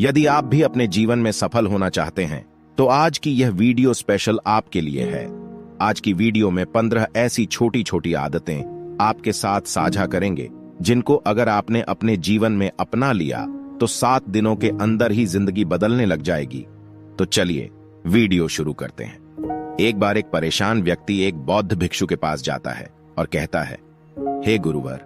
यदि आप भी अपने जीवन में सफल होना चाहते हैं तो आज की यह वीडियो स्पेशल आपके लिए है। आज की वीडियो में 15 ऐसी छोटी छोटी आदतें आपके साथ साझा करेंगे जिनको अगर आपने अपने जीवन में अपना लिया तो 7 दिनों के अंदर ही जिंदगी बदलने लग जाएगी। तो चलिए वीडियो शुरू करते हैं। एक बार एक परेशान व्यक्ति एक बौद्ध भिक्षु के पास जाता है और कहता है, हे गुरुवर,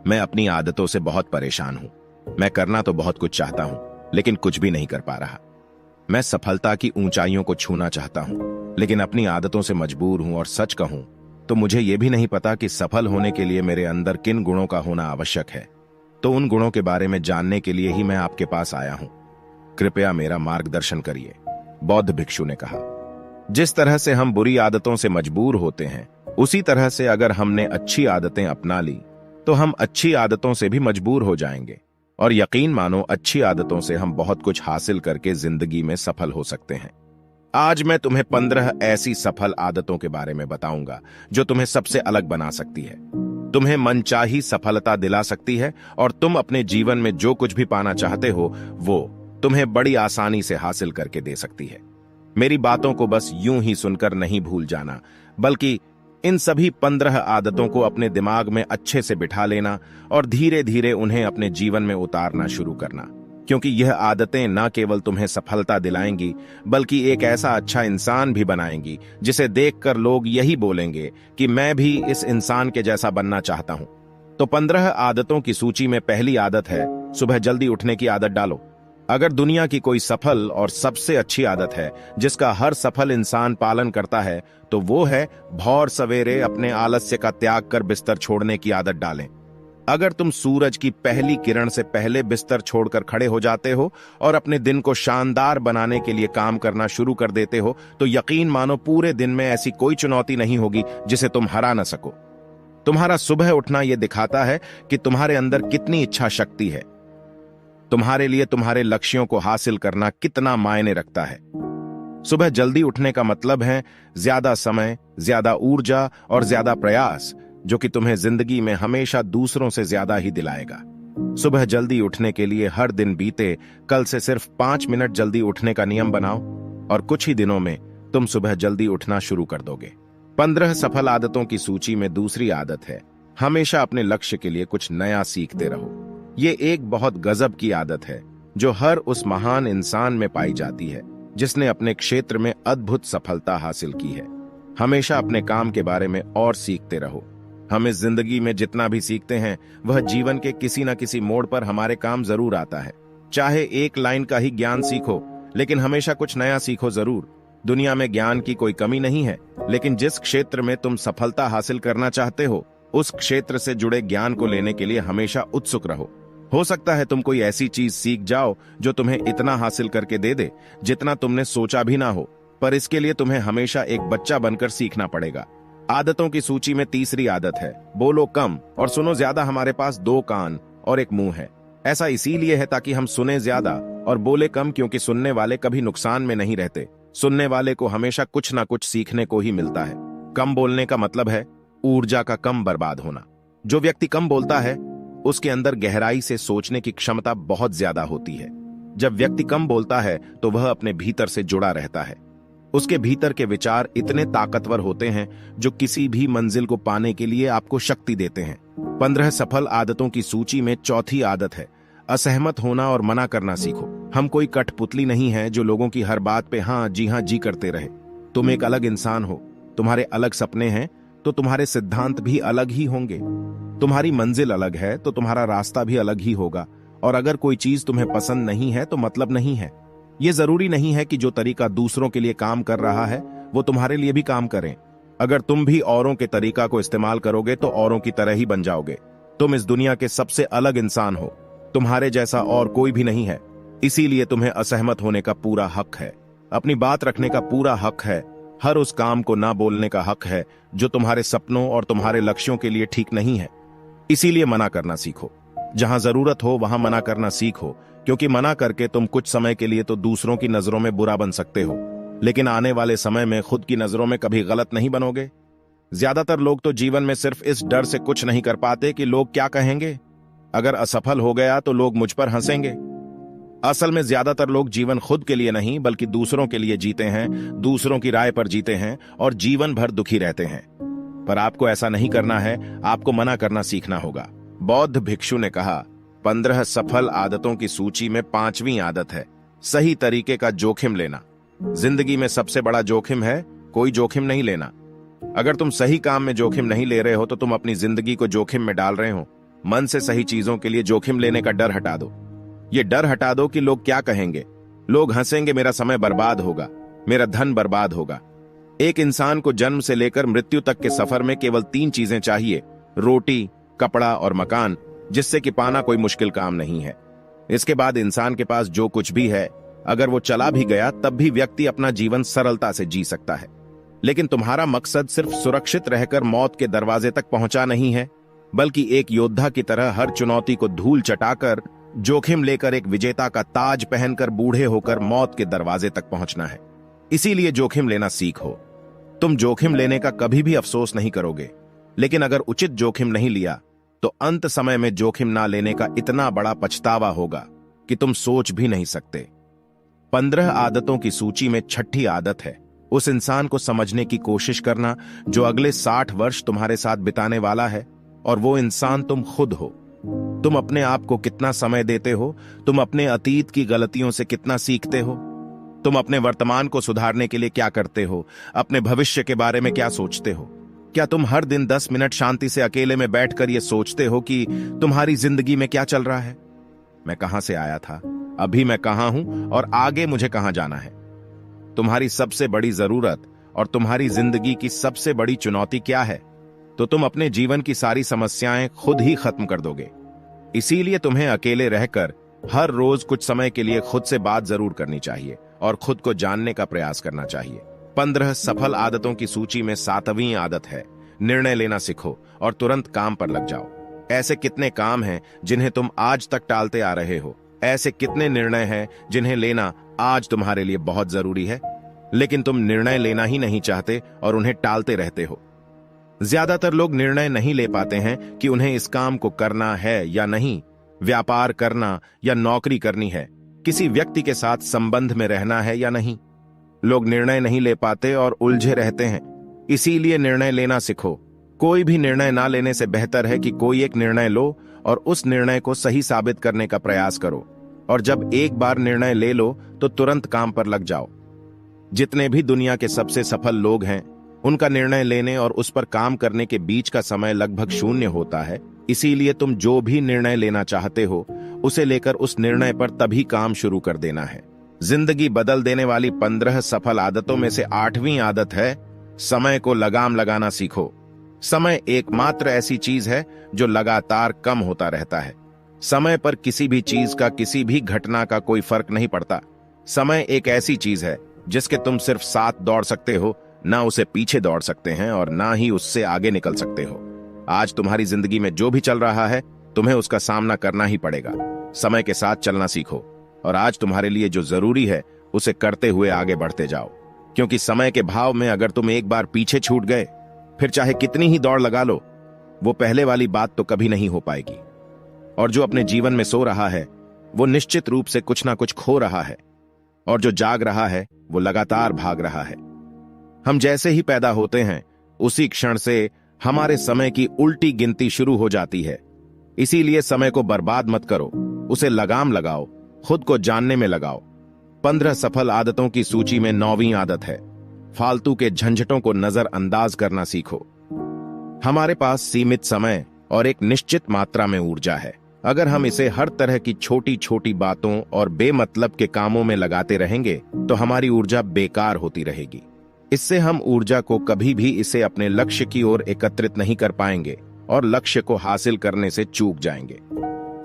मैं अपनी आदतों से बहुत परेशान हूं। मैं करना तो बहुत कुछ चाहता हूं लेकिन कुछ भी नहीं कर पा रहा। मैं सफलता की ऊंचाइयों को छूना चाहता हूं लेकिन अपनी आदतों से मजबूर हूं और सच कहूं तो मुझे यह भी नहीं पता कि सफल होने के लिए मेरे अंदर किन गुणों का होना आवश्यक है। तो उन गुणों के बारे में जानने के लिए ही मैं आपके पास आया हूं। कृपया मेरा मार्गदर्शन करिए, बौद्ध भिक्षु ने कहा। जिस तरह से हम बुरी आदतों से मजबूर होते हैं उसी तरह से अगर हमने अच्छी आदतें अपना ली तो हम अच्छी आदतों से भी मजबूर हो जाएंगे। और यकीन मानो अच्छी आदतों से हम बहुत कुछ हासिल करके जिंदगी में सफल हो सकते हैं। आज मैं तुम्हें 15 ऐसी सफल आदतों के बारे में बताऊंगा जो तुम्हें सबसे अलग बना सकती है, तुम्हें मनचाही सफलता दिला सकती है और तुम अपने जीवन में जो कुछ भी पाना चाहते हो वो तुम्हें बड़ी आसानी से हासिल करके दे सकती है। मेरी बातों को बस यूं ही सुनकर नहीं भूल जाना, बल्कि इन सभी 15 आदतों को अपने दिमाग में अच्छे से बिठा लेना और धीरे धीरे उन्हें अपने जीवन में उतारना शुरू करना, क्योंकि यह आदतें न केवल तुम्हें सफलता दिलाएंगी बल्कि एक ऐसा अच्छा इंसान भी बनाएंगी जिसे देखकर लोग यही बोलेंगे कि मैं भी इस इंसान के जैसा बनना चाहता हूं। तो 15 आदतों की सूची में पहली आदत है सुबह जल्दी उठने की आदत डालो। अगर दुनिया की कोई सफल और सबसे अच्छी आदत है जिसका हर सफल इंसान पालन करता है तो वो है भोर सवेरे अपने आलस्य का त्याग कर बिस्तर छोड़ने की आदत डालें। अगर तुम सूरज की पहली किरण से पहले बिस्तर छोड़कर खड़े हो जाते हो और अपने दिन को शानदार बनाने के लिए काम करना शुरू कर देते हो तो यकीन मानो पूरे दिन में ऐसी कोई चुनौती नहीं होगी जिसे तुम हरा न सको। तुम्हारा सुबह उठना यह दिखाता है कि तुम्हारे अंदर कितनी इच्छा शक्ति है, तुम्हारे लिए तुम्हारे लक्ष्यों को हासिल करना कितना मायने रखता है। सुबह जल्दी उठने का मतलब है ज्यादा समय, ज्यादा ऊर्जा और ज्यादा प्रयास, जो कि तुम्हें जिंदगी में हमेशा दूसरों से ज्यादा ही दिलाएगा। सुबह जल्दी उठने के लिए हर दिन बीते कल से सिर्फ 5 मिनट जल्दी उठने का नियम बनाओ और कुछ ही दिनों में तुम सुबह जल्दी उठना शुरू कर दोगे। 15 सफल आदतों की सूची में दूसरी आदत है हमेशा अपने लक्ष्य के लिए कुछ नया सीखते रहो। ये एक बहुत गजब की आदत है जो हर उस महान इंसान में पाई जाती है जिसने अपने क्षेत्र में अद्भुत सफलता हासिल की है। हमेशा अपने काम के बारे में और सीखते रहो। हम इस जिंदगी में जितना भी सीखते हैं वह जीवन के किसी न किसी मोड़ पर हमारे काम जरूर आता है। चाहे एक लाइन का ही ज्ञान सीखो लेकिन हमेशा कुछ नया सीखो जरूर। दुनिया में ज्ञान की कोई कमी नहीं है, लेकिन जिस क्षेत्र में तुम सफलता हासिल करना चाहते हो उस क्षेत्र से जुड़े ज्ञान को लेने के लिए हमेशा उत्सुक रहो। हो सकता है तुम कोई ऐसी चीज सीख जाओ जो तुम्हें इतना हासिल करके दे दे जितना तुमने सोचा भी ना हो, पर इसके लिए तुम्हें हमेशा एक बच्चा बनकर सीखना पड़ेगा। आदतों की सूची में तीसरी आदत है बोलो कम और सुनो ज्यादा। हमारे पास 2 कान और एक मुंह है। ऐसा इसीलिए है ताकि हम सुने ज्यादा और बोले कम, क्योंकि सुनने वाले कभी नुकसान में नहीं रहते। सुनने वाले को हमेशा कुछ ना कुछ सीखने को ही मिलता है। कम बोलने का मतलब है ऊर्जा का कम बर्बाद होना। जो व्यक्ति कम बोलता है उसके अंदर गहराई से सोचने की क्षमता बहुत ज्यादा होती है। जब व्यक्ति कम बोलता है तो वह अपने भीतर से जुड़ा रहता है। उसके भीतर के विचार इतने ताकतवर होते हैं जो किसी भी मंजिल को पाने के लिए आपको शक्ति देते हैं। 15 सफल आदतों की सूची में चौथी आदत है असहमत होना और मना करना सीखो। हम कोई कठपुतली नहीं है जो लोगों की हर बात पे हाँ जी करते रहे। तुम एक अलग इंसान हो, तुम्हारे अलग सपने हैं तो तुम्हारे सिद्धांत भी अलग ही होंगे। तुम्हारी मंजिल अलग है तो तुम्हारा रास्ता भी अलग ही होगा। और अगर कोई चीज तुम्हें पसंद नहीं है तो मतलब नहीं है। यह जरूरी नहीं है कि जो तरीका दूसरों के लिए काम कर रहा है वो तुम्हारे लिए भी काम करें। अगर तुम भी औरों के तरीका को इस्तेमाल करोगे तो औरों की तरह ही बन जाओगे। तुम इस दुनिया के सबसे अलग इंसान हो, तुम्हारे जैसा और कोई भी नहीं है। इसीलिए तुम्हें असहमत होने का पूरा हक है, अपनी बात रखने का पूरा हक है, हर उस काम को ना बोलने का हक है जो तुम्हारे सपनों और तुम्हारे लक्ष्यों के लिए ठीक नहीं है। इसीलिए मना करना सीखो। जहां जरूरत हो वहां मना करना सीखो, क्योंकि मना करके तुम कुछ समय के लिए तो दूसरों की नजरों में बुरा बन सकते हो, लेकिन आने वाले समय में खुद की नजरों में कभी गलत नहीं बनोगे। ज्यादातर लोग तो जीवन में सिर्फ इस डर से कुछ नहीं कर पाते कि लोग क्या कहेंगे। अगर असफल हो गया तो लोग मुझ पर हंसेंगे, असल में ज्यादातर लोग जीवन खुद के लिए नहीं बल्कि दूसरों के लिए जीते हैं, दूसरों की राय पर जीते हैं और जीवन भर दुखी रहते हैं। पर आपको ऐसा नहीं करना है, आपको मना करना सीखना होगा। बौद्ध भिक्षु ने कहा, 15 सफल आदतों की सूची में 5वीं आदत है सही तरीके का जोखिम लेना। जिंदगी में सबसे बड़ा जोखिम है कोई जोखिम नहीं लेना। अगर तुम सही काम में जोखिम नहीं ले रहे हो तो तुम अपनी जिंदगी को जोखिम में डाल रहे हो। मन से सही चीजों के लिए जोखिम लेने का डर हटा दो। ये डर हटा दो कि लोग क्या कहेंगे। लोग हंसेंगे, मेरा समय बर्बाद होगा, मेरा धन बर्बाद होगा। एक इंसान को जन्म से लेकर मृत्यु तक के सफर में केवल 3 चीजें चाहिए, रोटी, कपड़ा और मकान, जिससे कि पाना कोई मुश्किल काम नहीं है। इसके बाद इंसान के पास जो कुछ भी है, अगर वो चला भी गया तब भी व्यक्ति अपना जीवन सरलता से जी सकता है। लेकिन तुम्हारा मकसद सिर्फ सुरक्षित रहकर मौत के दरवाजे तक पहुंचा नहीं है, बल्कि एक योद्धा की तरह हर चुनौती को धूल चटाकर, जोखिम लेकर, एक विजेता का ताज पहनकर बूढ़े होकर मौत के दरवाजे तक पहुंचना है। इसीलिए जोखिम लेना सीखो। तुम जोखिम लेने का कभी भी अफसोस नहीं करोगे, लेकिन अगर उचित जोखिम नहीं लिया तो अंत समय में जोखिम ना लेने का इतना बड़ा पछतावा होगा कि तुम सोच भी नहीं सकते। 15 आदतों की सूची में 6ठी आदत है उस इंसान को समझने की कोशिश करना जो अगले 60 वर्ष तुम्हारे साथ बिताने वाला है, और वो इंसान तुम खुद हो। तुम अपने आप को कितना समय देते हो, तुम अपने अतीत की गलतियों से कितना सीखते हो, तुम अपने वर्तमान को सुधारने के लिए क्या करते हो, अपने भविष्य के बारे में क्या सोचते हो। क्या तुम हर दिन 10 मिनट शांति से अकेले में बैठकर यह सोचते हो कि तुम्हारी जिंदगी में क्या चल रहा है? मैं कहां से आया था, अभी मैं कहां हूं और आगे मुझे कहां जाना है? तुम्हारी सबसे बड़ी जरूरत और तुम्हारी जिंदगी की सबसे बड़ी चुनौती क्या है? तो तुम अपने जीवन की सारी समस्याएं खुद ही खत्म कर दोगे। इसीलिए तुम्हें अकेले रहकर हर रोज कुछ समय के लिए खुद से बात जरूर करनी चाहिए और खुद को जानने का प्रयास करना चाहिए। 15 सफल आदतों की सूची में 7वीं आदत है निर्णय लेना सीखो और तुरंत काम पर लग जाओ। ऐसे कितने काम हैं जिन्हें तुम आज तक टालते आ रहे हो? ऐसे कितने निर्णय हैं जिन्हें लेना आज तुम्हारे लिए बहुत जरूरी है, लेकिन तुम निर्णय लेना ही नहीं चाहते और उन्हें टालते रहते हो। ज्यादातर लोग निर्णय नहीं ले पाते हैं कि उन्हें इस काम को करना है या नहीं, व्यापार करना या नौकरी करनी है, किसी व्यक्ति के साथ संबंध में रहना है या नहीं। लोग निर्णय नहीं ले पाते और उलझे रहते हैं। इसीलिए निर्णय लेना सीखो। कोई भी निर्णय ना लेने से बेहतर है कि कोई एक निर्णय लो और उस निर्णय को सही साबित करने का प्रयास करो। और जब एक बार निर्णय ले लो तो तुरंत काम पर लग जाओ। जितने भी दुनिया के सबसे सफल लोग हैं, उनका निर्णय लेने और उस पर काम करने के बीच का समय लगभग 0 होता है। इसीलिए तुम जो भी निर्णय लेना चाहते हो, उसे लेकर उस निर्णय पर तभी काम शुरू कर देना है। जिंदगी बदल देने वाली 15 सफल आदतों में से 8वीं आदत है समय को लगाम लगाना सीखो। समय एकमात्र ऐसी चीज है जो लगातार कम होता रहता है। समय पर किसी भी चीज का, किसी भी घटना का कोई फर्क नहीं पड़ता। समय एक ऐसी चीज है जिसके तुम सिर्फ साथ दौड़ सकते हो, ना उसे पीछे दौड़ सकते हैं और ना ही उससे आगे निकल सकते हो। आज तुम्हारी जिंदगी में जो भी चल रहा है, तुम्हें उसका सामना करना ही पड़ेगा। समय के साथ चलना सीखो और आज तुम्हारे लिए जो जरूरी है उसे करते हुए आगे बढ़ते जाओ। क्योंकि समय के भाव में अगर तुम एक बार पीछे छूट गए, फिर चाहे कितनी ही दौड़ लगा लो, वो पहले वाली बात तो कभी नहीं हो पाएगी। और जो अपने जीवन में सो रहा है, वो निश्चित रूप से कुछ ना कुछ खो रहा है, और जो जाग रहा है वो लगातार भाग रहा है। हम जैसे ही पैदा होते हैं, उसी क्षण से हमारे समय की उल्टी गिनती शुरू हो जाती है। इसीलिए समय को बर्बाद मत करो, उसे लगाम लगाओ, खुद को जानने में लगाओ। 15 सफल आदतों की सूची में 9वीं आदत है फालतू के झंझटों को नजरअंदाज करना सीखो। हमारे पास सीमित समय और एक निश्चित मात्रा में ऊर्जा है। अगर हम इसे हर तरह की छोटी छोटी बातों और बेमतलब के कामों में लगाते रहेंगे तो हमारी ऊर्जा बेकार होती रहेगी। इससे हम ऊर्जा को कभी भी इसे अपने लक्ष्य की ओर एकत्रित नहीं कर पाएंगे और लक्ष्य को हासिल करने से चूक जाएंगे।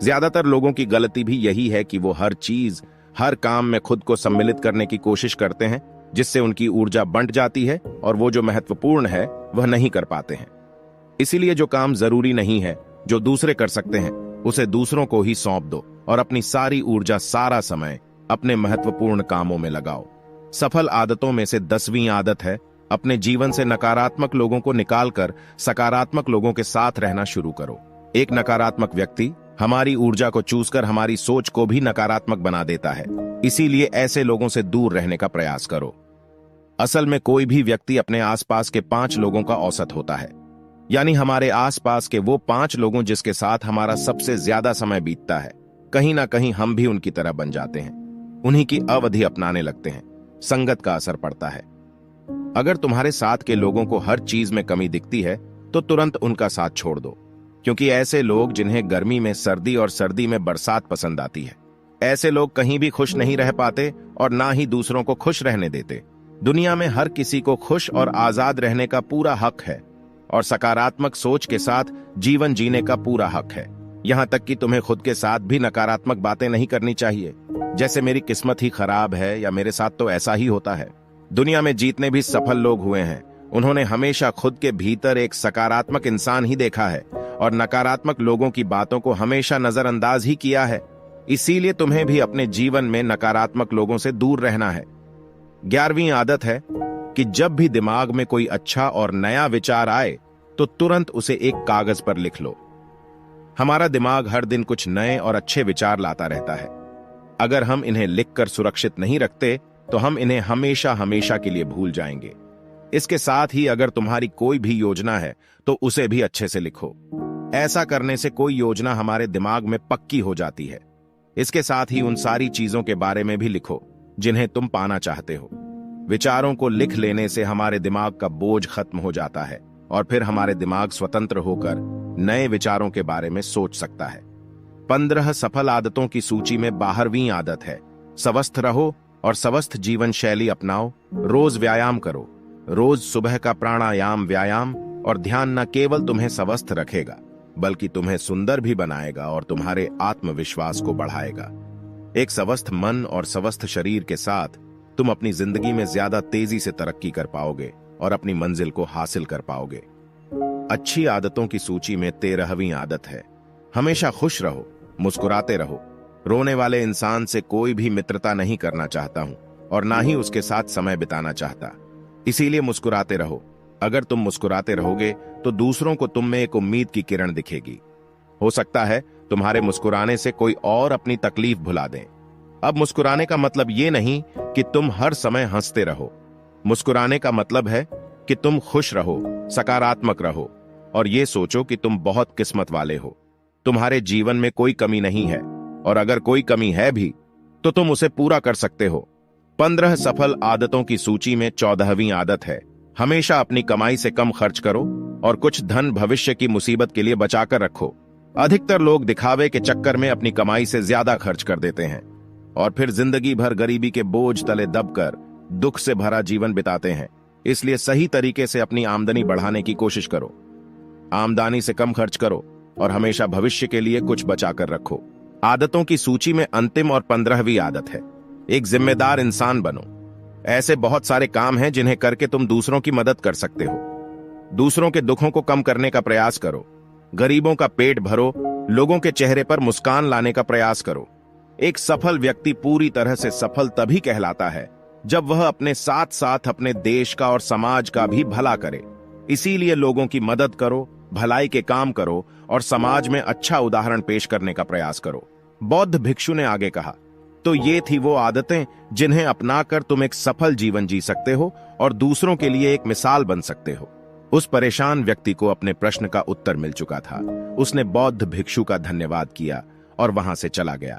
ज्यादातर लोगों की गलती भी यही है कि वो हर चीज, हर काम में खुद को सम्मिलित करने की कोशिश करते हैं, जिससे उनकी ऊर्जा बंट जाती है और वो जो महत्वपूर्ण है वह नहीं कर पाते हैं। इसीलिए जो काम जरूरी नहीं है, जो दूसरे कर सकते हैं, उसे दूसरों को ही सौंप दो और अपनी सारी ऊर्जा, सारा समय अपने महत्वपूर्ण कामों में लगाओ। सफल आदतों में से 10वीं आदत है अपने जीवन से नकारात्मक लोगों को निकालकर सकारात्मक लोगों के साथ रहना शुरू करो। एक नकारात्मक व्यक्ति हमारी ऊर्जा को चूसकर हमारी सोच को भी नकारात्मक बना देता है। इसीलिए ऐसे लोगों से दूर रहने का प्रयास करो। असल में कोई भी व्यक्ति अपने आसपास के 5 लोगों का औसत होता है, यानी हमारे आसपास के वो 5 लोगों जिसके साथ हमारा सबसे ज्यादा समय बीतता है। कहीं ना कहीं हम भी उनकी तरह बन जाते हैं, उन्हीं की अवधि अपनाने लगते हैं। संगत का असर पड़ता है। अगर तुम्हारे साथ के लोगों को हर चीज में कमी दिखती है तो तुरंत उनका साथ छोड़ दो, क्योंकि ऐसे लोग जिन्हें गर्मी में सर्दी और सर्दी में बरसात पसंद आती है, ऐसे लोग कहीं भी खुश नहीं रह पाते और ना ही दूसरों को खुश रहने देते। दुनिया में हर किसी को खुश और आजाद रहने का पूरा हक है और सकारात्मक सोच के साथ जीवन जीने का पूरा हक है। यहां तक कि तुम्हें खुद के साथ भी नकारात्मक बातें नहीं करनी चाहिए, जैसे मेरी किस्मत ही खराब है या मेरे साथ तो ऐसा ही होता है। दुनिया में जितने भी सफल लोग हुए हैं, उन्होंने हमेशा खुद के भीतर एक सकारात्मक इंसान ही देखा है और नकारात्मक लोगों की बातों को हमेशा नजरअंदाज ही किया है। इसीलिए तुम्हें भी अपने जीवन में नकारात्मक लोगों से दूर रहना है। 11वीं आदत है कि जब भी दिमाग में कोई अच्छा और नया विचार आए तो तुरंत उसे एक कागज पर लिख लो। हमारा दिमाग हर दिन कुछ नए और अच्छे विचार लाता रहता है। अगर हम इन्हें लिखकर सुरक्षित नहीं रखते तो हम इन्हें हमेशा हमेशा के लिए भूल जाएंगे। इसके साथ ही अगर तुम्हारी कोई भी योजना है तो उसे भी अच्छे से लिखो। ऐसा करने से कोई योजना हमारे दिमाग में पक्की हो जाती है। इसके साथ ही उन सारी चीजों के बारे में भी लिखो जिन्हें तुम पाना चाहते हो। विचारों को लिख लेने से हमारे दिमाग का बोझ खत्म हो जाता है और फिर हमारे दिमाग स्वतंत्र होकर नए विचारों के बारे में सोच सकता है। 15 सफल आदतों की सूची में 12वीं आदत है स्वस्थ रहो और स्वस्थ जीवन शैली अपनाओ। रोज व्यायाम करो। रोज सुबह का प्राणायाम, व्यायाम और ध्यान न केवल तुम्हें स्वस्थ रखेगा बल्कि तुम्हें सुंदर भी बनाएगा और तुम्हारे आत्मविश्वास को बढ़ाएगा। एक स्वस्थ मन और स्वस्थ शरीर के साथ तुम अपनी जिंदगी में ज्यादा तेजी से तरक्की कर पाओगे और अपनी मंजिल को हासिल कर पाओगे। अच्छी आदतों की सूची में 13वीं आदत है हमेशा खुश रहो, मुस्कुराते रहो। रोने वाले इंसान से कोई भी मित्रता नहीं करना चाहता हूं और ना ही उसके साथ समय बिताना चाहता। इसीलिए मुस्कुराते रहो। अगर तुम मुस्कुराते रहोगे तो दूसरों को तुम में एक उम्मीद की किरण दिखेगी। हो सकता है तुम्हारे मुस्कुराने से कोई और अपनी तकलीफ भुला दे। अब मुस्कुराने का मतलब ये नहीं कि तुम हर समय हंसते रहो। मुस्कुराने का मतलब है कि तुम खुश रहो, सकारात्मक रहो और ये सोचो कि तुम बहुत किस्मत वाले हो। तुम्हारे जीवन में कोई कमी नहीं है और अगर कोई कमी है भी तो तुम उसे पूरा कर सकते हो। 15 सफल आदतों की सूची में 14वीं आदत है हमेशा अपनी कमाई से कम खर्च करो और कुछ धन भविष्य की मुसीबत के लिए बचाकर रखो। अधिकतर लोग दिखावे के चक्कर में अपनी कमाई से ज्यादा खर्च कर देते हैं और फिर जिंदगी भर गरीबी के बोझ तले दबकर दुख से भरा जीवन बिताते हैं। इसलिए सही तरीके से अपनी आमदनी बढ़ाने की कोशिश करो। आमदनी से कम खर्च करो और हमेशा भविष्य के लिए कुछ बचाकर रखो। आदतों की सूची में अंतिम और 15वीं आदत है एक जिम्मेदार इंसान बनो। ऐसे बहुत सारे काम हैं जिन्हें करके तुम दूसरों की मदद कर सकते हो। दूसरों के दुखों को कम करने का प्रयास करो। गरीबों का पेट भरो। लोगों के चेहरे पर मुस्कान लाने का प्रयास करो। एक सफल व्यक्ति पूरी तरह से सफल तभी कहलाता है जब वह अपने साथ साथ अपने देश का और समाज का भी भला करे। इसीलिए लोगों की मदद करो, भलाई के काम करो और समाज में अच्छा उदाहरण पेश करने का प्रयास करो। बौद्ध भिक्षु ने आगे कहा, तो ये थी वो आदतें जिन्हें अपनाकर तुम एक सफल जीवन जी सकते हो और दूसरों के लिए एक मिसाल बन सकते हो। उस परेशान व्यक्ति को अपने प्रश्न का उत्तर मिल चुका था। उसने बौद्ध भिक्षु का धन्यवाद किया और वहां से चला गया।